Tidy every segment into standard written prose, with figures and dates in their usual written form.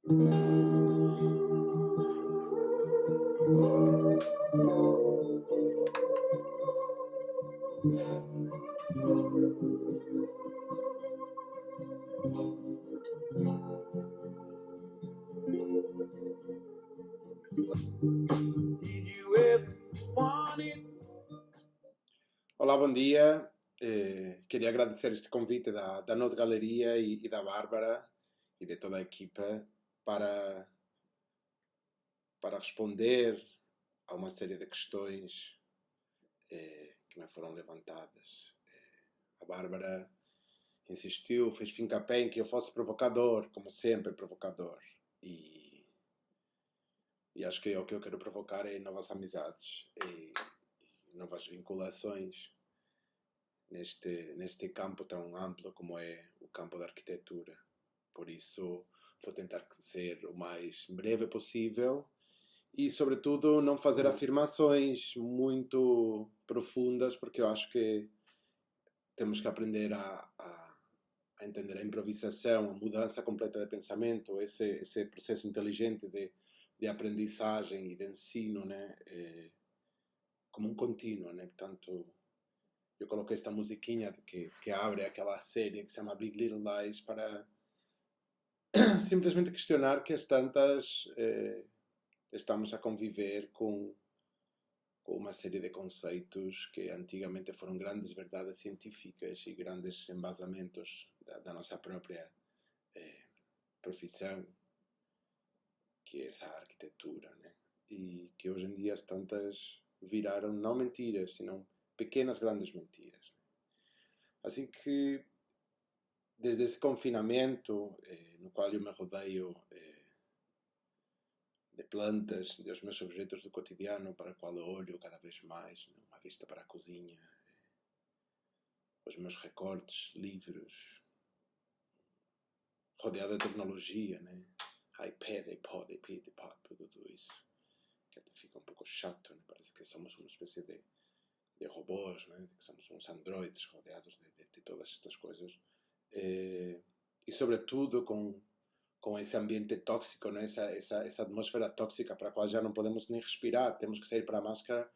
Olá, bom dia. Queria agradecer este convite da Note Galeria e da Bárbara e de toda a equipa para, para responder a uma série de questões que me foram levantadas. A Bárbara insistiu, fez fincapé em que eu fosse provocador, como sempre provocador. E acho que o que eu quero provocar é novas amizades e novas vinculações neste campo tão amplo como é o campo da arquitetura. Por isso, vou tentar ser o mais breve possível e, sobretudo, não fazer afirmações muito profundas, porque eu acho que temos que aprender a entender a improvisação, a mudança completa de pensamento, esse processo inteligente de aprendizagem e de ensino, né? Como um contínuo, né? Portanto, eu coloquei esta musiquinha que abre aquela série que se chama Big Little Lies para simplesmente questionar que às tantas estamos a conviver com uma série de conceitos que antigamente foram grandes verdades científicas e grandes embasamentos da nossa própria profissão, que é essa arquitetura, né? E que hoje em dia as tantas viraram não mentiras, senão pequenas grandes mentiras. Né? Assim que desde esse confinamento, no qual eu me rodeio de plantas, dos meus objetos do cotidiano, para o qual eu olho cada vez mais, né? Uma vista para a cozinha, os meus recortes, livros, rodeado de tecnologia, né? iPad, iPod, tudo isso, que até fica um pouco chato, né? Parece que somos uma espécie de robôs, né? Que somos uns androides rodeados de todas estas coisas. E sobretudo com esse ambiente tóxico, né? essa atmosfera tóxica para a qual já não podemos nem respirar, temos que sair para a máscara,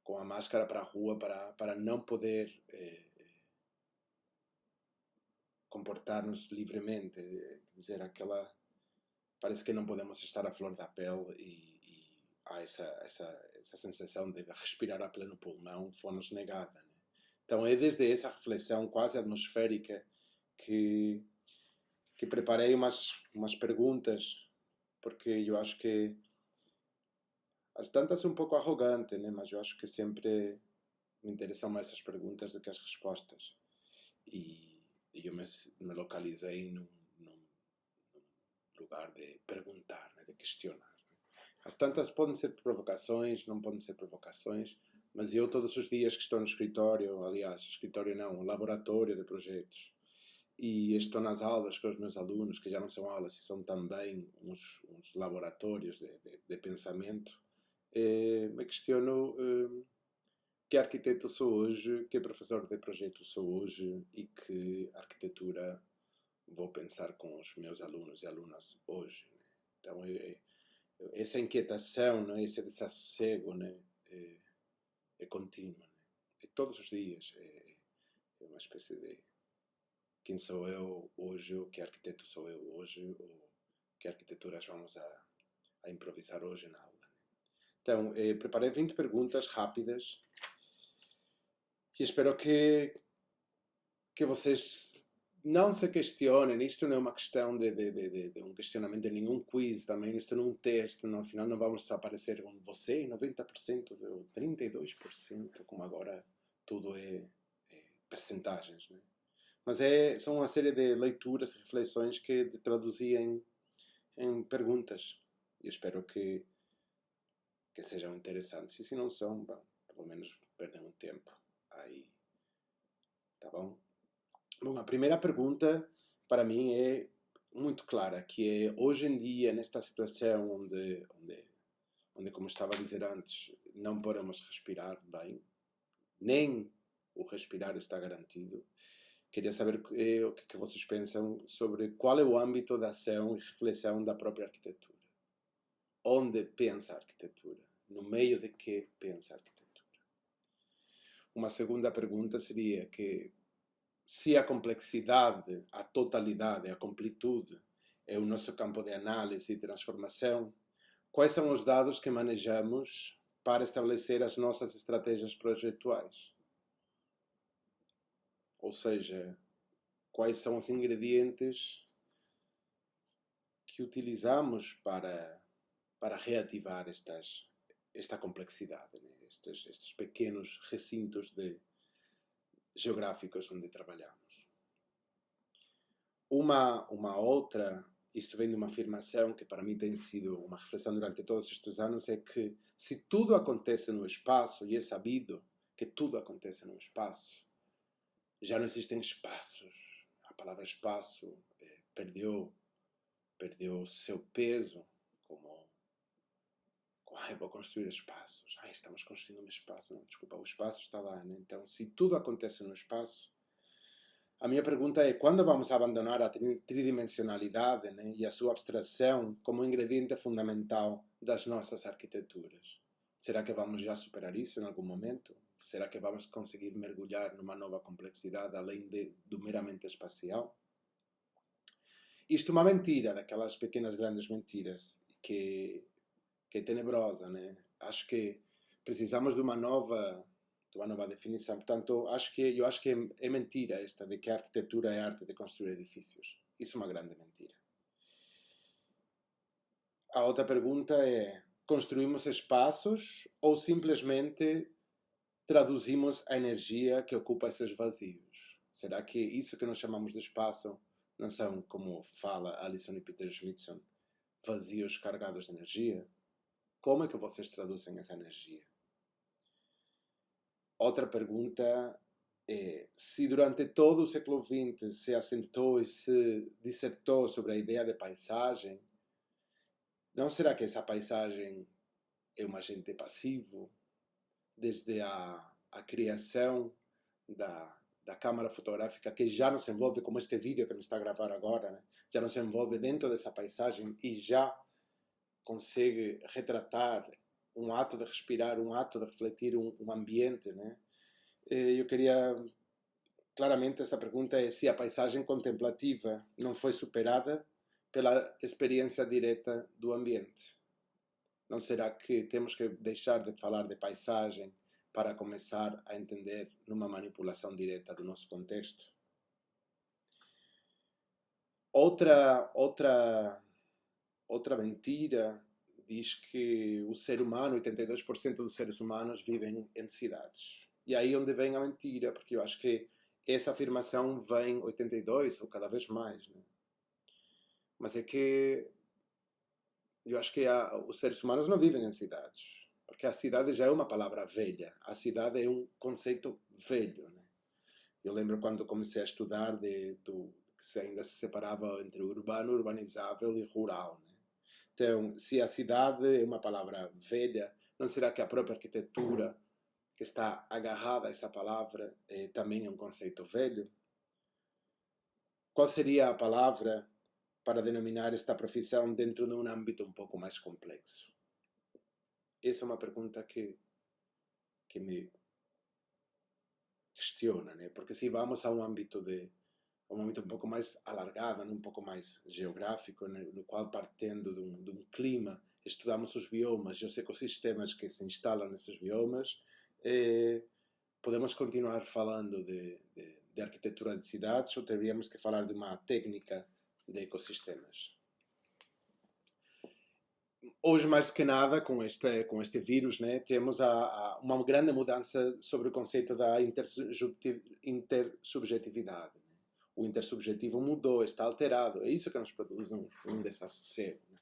com a máscara para a rua para não poder comportar-nos livremente, quer dizer, parece que não podemos estar à flor da pele e há essa sensação de respirar a pleno pulmão foi-nos negada, né? Então é desde essa reflexão quase atmosférica que preparei umas perguntas, porque eu acho que às tantas é um pouco arrogante, né? Mas eu acho que sempre me interessam mais as perguntas do que as respostas. E eu me localizei num lugar de perguntar, né? De questionar. Né? As tantas podem ser provocações, não podem ser provocações, mas eu todos os dias que estou no escritório, aliás, escritório não, um laboratório de projetos, e estou nas aulas com os meus alunos, que já não são aulas, são também uns laboratórios de pensamento, me questiono que arquiteto sou hoje, que professor de projeto sou hoje e que arquitetura vou pensar com os meus alunos e alunas hoje. Né? Então, essa inquietação, né? Esse desassossego, né? É contínuo. Né? É todos os dias. É uma espécie de quem sou eu hoje, ou que arquiteto sou eu hoje, ou que arquiteturas vamos a improvisar hoje na aula. Né? Então, preparei 20 perguntas rápidas e espero que vocês não se questionem. Isto não é uma questão de um questionamento de nenhum quiz também. Isto não é um teste. No final não vamos aparecer com você 90% ou 32%, como agora tudo é percentagens, né? Mas são uma série de leituras e reflexões que traduzi em perguntas. E espero que sejam interessantes. E se não são, bom, pelo menos perdem um tempo. Aí, tá bom? Bom, a primeira pergunta para mim é muito clara, que é hoje em dia, nesta situação onde como estava a dizer antes, não podemos respirar bem, nem o respirar está garantido, Queria saber o que vocês pensam sobre qual é o âmbito da ação e reflexão da própria arquitetura. Onde pensa a arquitetura? No meio de que pensa a arquitetura? Uma segunda pergunta seria que se a complexidade, a totalidade, a completude é o nosso campo de análise e transformação, quais são os dados que manejamos para estabelecer as nossas estratégias projetuais? Ou seja, quais são os ingredientes que utilizamos para reativar esta complexidade, né? estes pequenos recintos geográficos onde trabalhamos. Uma outra, isto vem de uma afirmação que para mim tem sido uma reflexão durante todos estes anos, é que se tudo acontece no espaço, e é sabido que tudo acontece no espaço, já não existem espaços. A palavra espaço perdeu seu peso como vou construir espaços. Estamos construindo um espaço. Não, desculpa, o espaço está lá, né? Então, se tudo acontece no espaço, a minha pergunta é, quando vamos abandonar a tridimensionalidade, né, e a sua abstração como ingrediente fundamental das nossas arquiteturas? Será que vamos já superar isso em algum momento? Será que vamos conseguir mergulhar numa nova complexidade além do meramente espacial? Isto é uma mentira, daquelas pequenas grandes mentiras que é tenebrosa, né? Acho que precisamos de uma nova definição. Portanto, eu acho que é mentira esta de que a arquitetura é a arte de construir edifícios. Isso é uma grande mentira. A outra pergunta é, construímos espaços ou simplesmente traduzimos a energia que ocupa esses vazios? Será que isso que nós chamamos de espaço não são, como fala Alison e Peter Schmidson, vazios carregados de energia? Como é que vocês traduzem essa energia? Outra pergunta é, se durante todo o século XX se assentou e se dissertou sobre a ideia de paisagem, não será que essa paisagem é um agente passivo? Desde a criação da câmara fotográfica, que já nos envolve, como este vídeo que me está a gravar agora, né? Já nos envolve dentro dessa paisagem e já consegue retratar um ato de respirar, um ato de refletir um ambiente, né? Eu queria, claramente, esta pergunta é se a paisagem contemplativa não foi superada pela experiência direta do ambiente. Não será que temos que deixar de falar de paisagem para começar a entender numa manipulação direta do nosso contexto? Outra mentira diz que o ser humano, 82% dos seres humanos vivem em cidades. E aí onde vem a mentira, porque eu acho que essa afirmação vem 82% ou cada vez mais, né? Mas é que eu acho que os seres humanos não vivem em cidades, porque a cidade já é uma palavra velha, a cidade é um conceito velho, né? Eu lembro quando comecei a estudar que ainda se separava entre urbano, urbanizável e rural, né? Então, se a cidade é uma palavra velha, não será que a própria arquitetura que está agarrada a essa palavra também é um conceito velho? Qual seria a palavra para denominar esta profissão dentro de um âmbito um pouco mais complexo? Essa é uma pergunta que me questiona, né? Porque se vamos a um âmbito um pouco mais alargado, né? Um pouco mais geográfico, né? No qual, partindo de um clima, estudamos os biomas e os ecossistemas que se instalam nesses biomas, podemos continuar falando de arquitetura de cidades ou teríamos que falar de uma técnica de ecossistemas? Hoje, mais do que nada, com este vírus, né, temos uma grande mudança sobre o conceito da intersubjetividade. Né? O intersubjetivo mudou, está alterado. É isso que nos produz um desassossego. Né?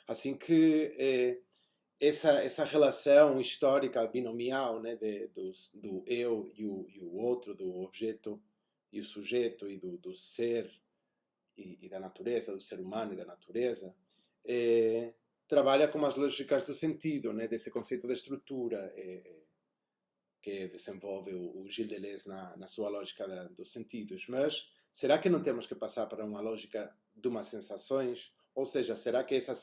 Assim que essa relação histórica binomial, né, do eu e o outro, do objeto e o sujeito, e do ser e da natureza, do ser humano e da natureza, trabalha com as lógicas do sentido, né, desse conceito de estrutura. que desenvolve o Gilles Deleuze na sua lógica dos sentidos. Mas será que não temos que passar para uma lógica de umas sensações? Ou seja, será que essa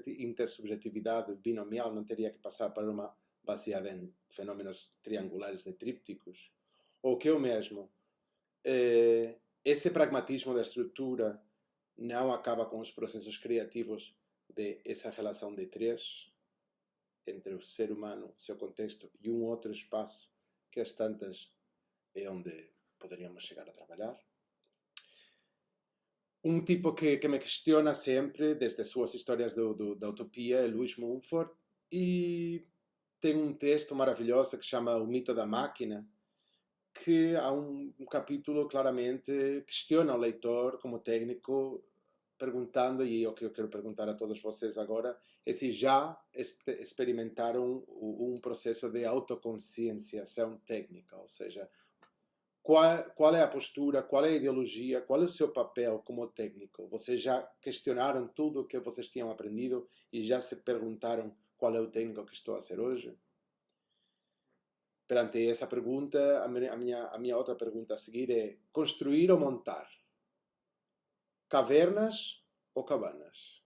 intersubjetividade binomial não teria que passar para uma baseada em fenômenos triangulares de trípticos? Ou que o mesmo, esse pragmatismo da estrutura não acaba com os processos criativos de essa relação de três entre o ser humano, seu contexto, e um outro espaço que às tantas é onde poderíamos chegar a trabalhar? Um tipo que me questiona sempre, desde suas histórias da utopia, é Luís Mumford, e tem um texto maravilhoso que chama O Mito da Máquina, que há um capítulo claramente questiona o leitor como técnico, perguntando, e o que eu quero perguntar a todos vocês agora, é se já experimentaram um processo de autoconscienciação técnica, ou seja, qual é a postura, qual é a ideologia, qual é o seu papel como técnico? Vocês já questionaram tudo o que vocês tinham aprendido e já se perguntaram qual é o técnico que estou a ser hoje? Perante essa pergunta, a minha outra pergunta a seguir é: construir ou montar? Cavernas ou cabanas?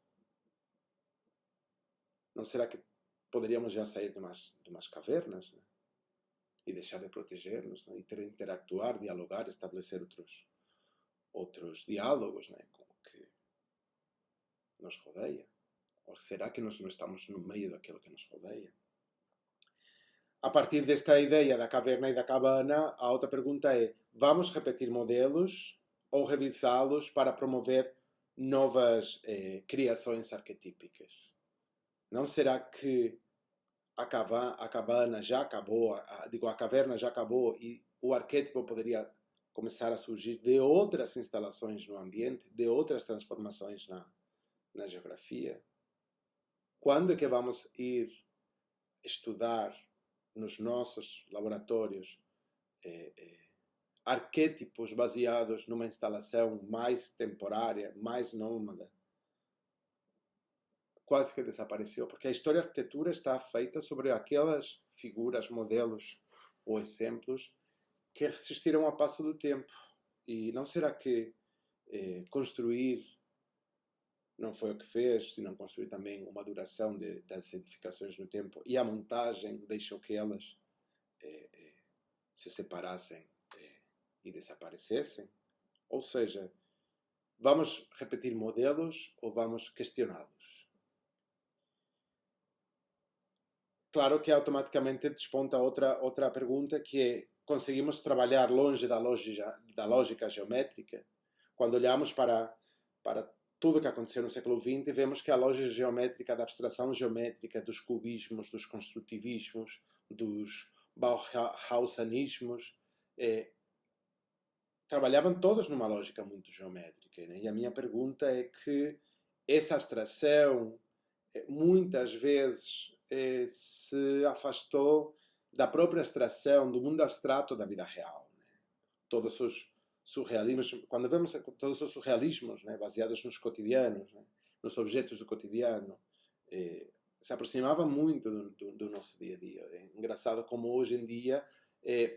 Não será que poderíamos já sair de umas cavernas, né? E deixar de proteger-nos, né? E interactuar, dialogar, estabelecer outros diálogos, né? Com o que nos rodeia? Ou será que nós não estamos no meio daquilo que nos rodeia? A partir desta ideia da caverna e da cabana, a outra pergunta é: vamos repetir modelos ou revisá-los para promover novas criações arquetípicas? Não será que a cabana já acabou, a caverna já acabou e o arquétipo poderia começar a surgir de outras instalações no ambiente, de outras transformações na geografia? Quando é que vamos ir estudar nos nossos laboratórios arquétipos baseados numa instalação mais temporária, mais nômade? Quase que desapareceu, porque a história da arquitetura está feita sobre aquelas figuras, modelos ou exemplos que resistiram ao passo do tempo. E não será que construir não foi o que fez, senão construir também uma duração das edificações no tempo, e a montagem deixou que elas se separassem e desaparecessem? Ou seja, vamos repetir modelos ou vamos questioná-los? Claro que automaticamente desponta outra pergunta, que é: conseguimos trabalhar longe da lógica geométrica? Quando olhamos para tudo o que aconteceu no século XX, vemos que a lógica geométrica, da abstração geométrica, dos cubismos, dos construtivismos, dos bauhausanismos, trabalhavam todos numa lógica muito geométrica, né? E a minha pergunta é que essa abstração muitas vezes se afastou da própria abstração do mundo abstrato da vida real, né? Todos os surrealismos, quando vemos todos os surrealismos, né, baseados nos cotidianos, né, nos objetos do cotidiano, se aproximavam muito do nosso dia a dia. É engraçado como hoje em dia,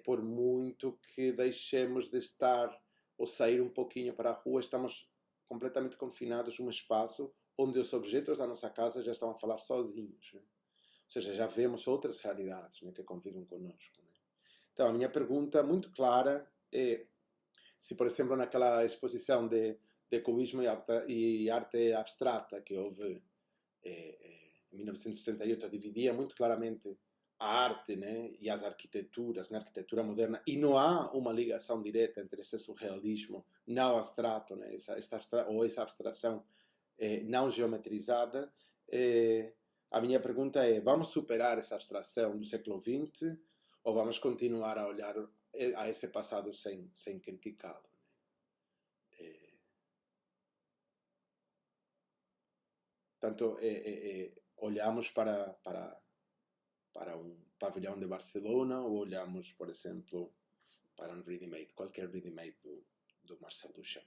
por muito que deixemos de estar ou sair um pouquinho para a rua, estamos completamente confinados num espaço onde os objetos da nossa casa já estão a falar sozinhos, né? Ou seja, já vemos outras realidades, né, que convivem conosco, né? Então, a minha pergunta muito clara é: se, por exemplo, naquela exposição de cubismo e arte abstrata que houve em 1978, dividia muito claramente a arte, né, e as arquiteturas, na arquitetura moderna, e não há uma ligação direta entre esse surrealismo não abstrato, né, ou essa abstração não geometrizada. A minha pergunta é: vamos superar essa abstração do século XX ou vamos continuar a olhar a esse passado sem criticá-lo, né? Tanto olhamos para um pavilhão de Barcelona ou olhamos, por exemplo, para um ready-made, qualquer ready-made do Marcel Duchamp?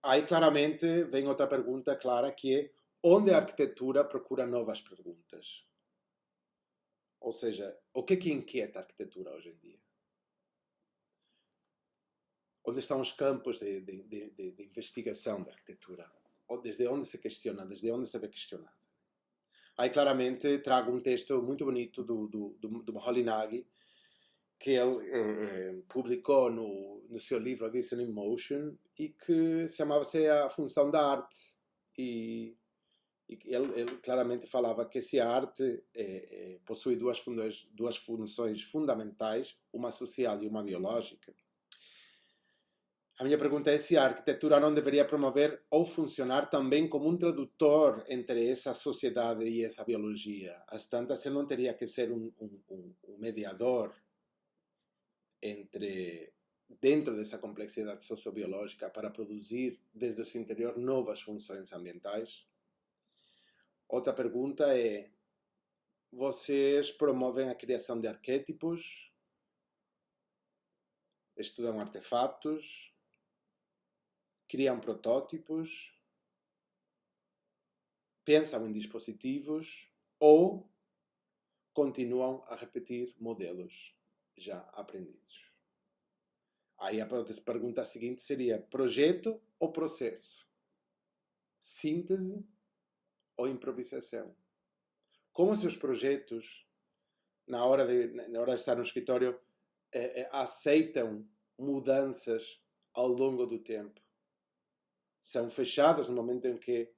Aí claramente vem outra pergunta clara, que é: onde a arquitetura procura novas perguntas? Ou seja, o que inquieta a arquitetura hoje em dia? Onde estão os campos de investigação da arquitetura? Desde onde se questiona, desde onde se vê questionado? Aí claramente trago um texto muito bonito do Moholy-Nagy, que ele publicou no seu livro A Vision in Motion, e que chamava-se A Função da Arte. E ele claramente falava que se a arte possui duas funções fundamentais, uma social e uma biológica. A minha pergunta é se a arquitetura não deveria promover ou funcionar também como um tradutor entre essa sociedade e essa biologia. Às tantas, ele não teria que ser um mediador dentro dessa complexidade sociobiológica para produzir desde o seu interior novas funções ambientais? Outra pergunta é: vocês promovem a criação de arquétipos? Estudam artefatos? Criam protótipos? Pensam em dispositivos? Ou continuam a repetir modelos já aprendidos? Aí a pergunta seguinte seria: projeto ou processo? Síntese ou improvisação? Como seus projetos, na hora de estar no escritório, aceitam mudanças ao longo do tempo? São fechados no momento em que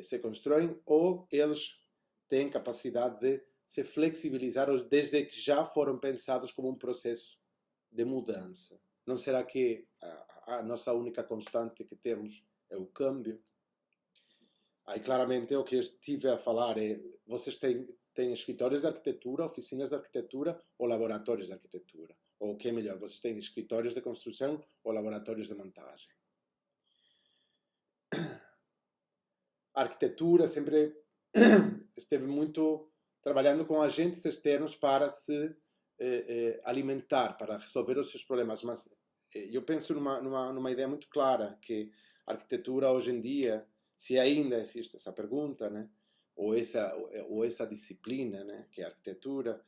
se constroem, ou eles têm capacidade de se flexibilizar desde que já foram pensados como um processo de mudança? Não será que a nossa única constante que temos é o câmbio? Aí claramente o que eu estive a falar é: vocês têm escritórios de arquitetura, oficinas de arquitetura ou laboratórios de arquitetura? Ou o que é melhor, vocês têm escritórios de construção ou laboratórios de montagem? A arquitetura sempre esteve muito trabalhando com agentes externos para se alimentar, para resolver os seus problemas, mas eu penso numa ideia muito clara, que a arquitetura hoje em dia, se ainda existe essa pergunta, né, ou essa disciplina, né, que é a arquitetura,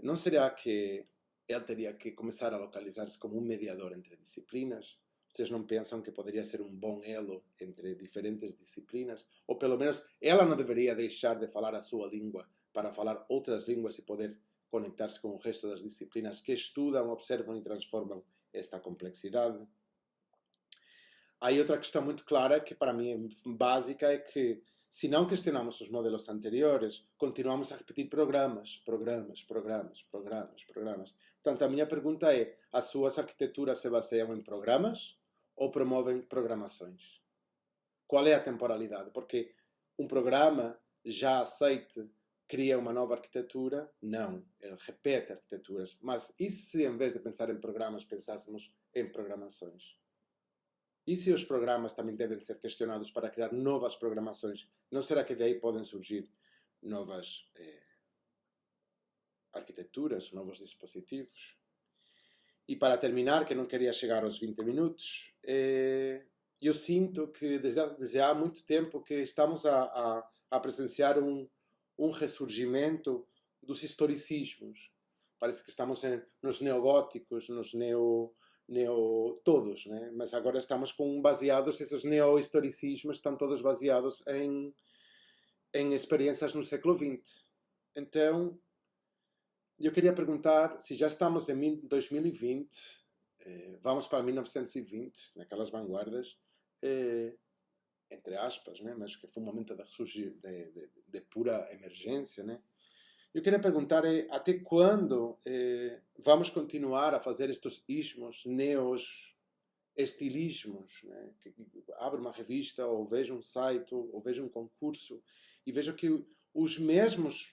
não será que ela teria que começar a localizar-se como um mediador entre disciplinas? Vocês não pensam que poderia ser um bom elo entre diferentes disciplinas? Ou pelo menos ela não deveria deixar de falar a sua língua para falar outras línguas e poder conectar-se com o resto das disciplinas que estudam, observam e transformam esta complexidade? Aí outra questão muito clara, que para mim é básica, é que se não questionamos os modelos anteriores, continuamos a repetir programas. Portanto, a minha pergunta é: as suas arquiteturas se baseiam em programas ou promovem programações? Qual é a temporalidade? Porque um programa já aceite cria uma nova arquitetura? Não, ele repete arquiteturas. Mas e se em vez de pensar em programas, pensássemos em programações? E se os programas também devem ser questionados para criar novas programações? Não será que daí podem surgir novas arquiteturas, novos dispositivos? E para terminar, que não queria chegar aos 20 minutos, eu sinto que desde há muito tempo que estamos a presenciar um ressurgimento dos historicismos. Parece que estamos nos neogóticos, nos todos, né? Mas agora estamos baseados, esses neo-historicismos estão todos baseados em experiências no século XX. Então, eu queria perguntar, se já estamos em 2020, vamos para 1920, naquelas vanguardas, entre aspas, né? Mas que foi um momento de ressurgir, de pura emergência, né? Eu queria perguntar até quando vamos continuar a fazer estes ismos, estilismos, né? Que abro uma revista, ou vejo um site, ou vejo um concurso, e vejo que os mesmos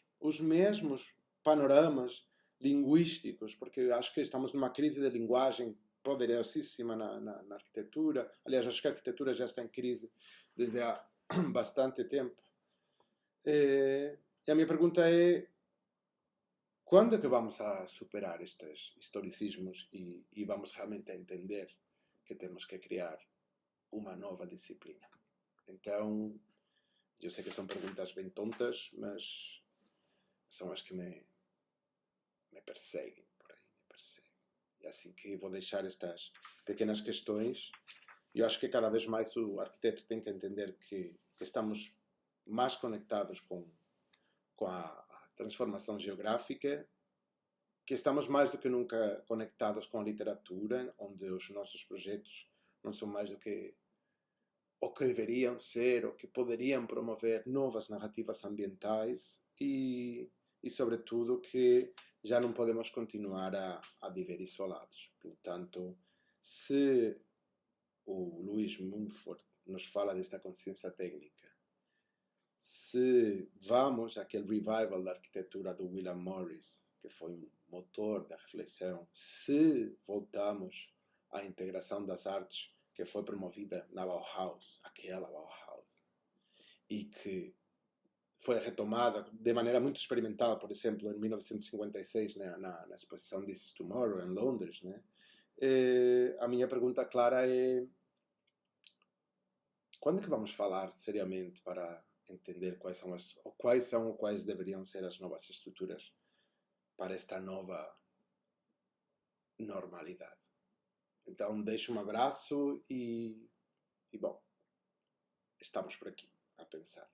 panoramas linguísticos, porque acho que estamos numa crise de linguagem poderosíssima na arquitetura. Aliás, acho que a arquitetura já está em crise desde há bastante tempo. E a minha pergunta é: quando é que vamos a superar estes historicismos e vamos realmente a entender que temos que criar uma nova disciplina? Então, eu sei que são perguntas bem tontas, mas são as que me me perseguem por aí, me perseguem. É assim que vou deixar estas pequenas questões. Eu acho que cada vez mais o arquiteto tem que entender que estamos mais conectados com a transformação geográfica, que estamos mais do que nunca conectados com a literatura, onde os nossos projetos não são mais do que o que deveriam ser, o que poderiam promover novas narrativas ambientais e sobretudo, que já não podemos continuar a viver isolados. Portanto, se o Luís Mumford nos fala desta consciência técnica, se vamos àquele revival da arquitetura do William Morris, que foi um motor da reflexão, se voltamos à integração das artes que foi promovida na Bauhaus, aquela Bauhaus, e que foi retomada de maneira muito experimental, por exemplo, em 1956, né, na exposição This is Tomorrow, em Londres, né? A minha pergunta clara é: quando é que vamos falar seriamente para entender quais são ou quais deveriam ser as novas estruturas para esta nova normalidade? Então, deixo um abraço e bom, estamos por aqui a pensar.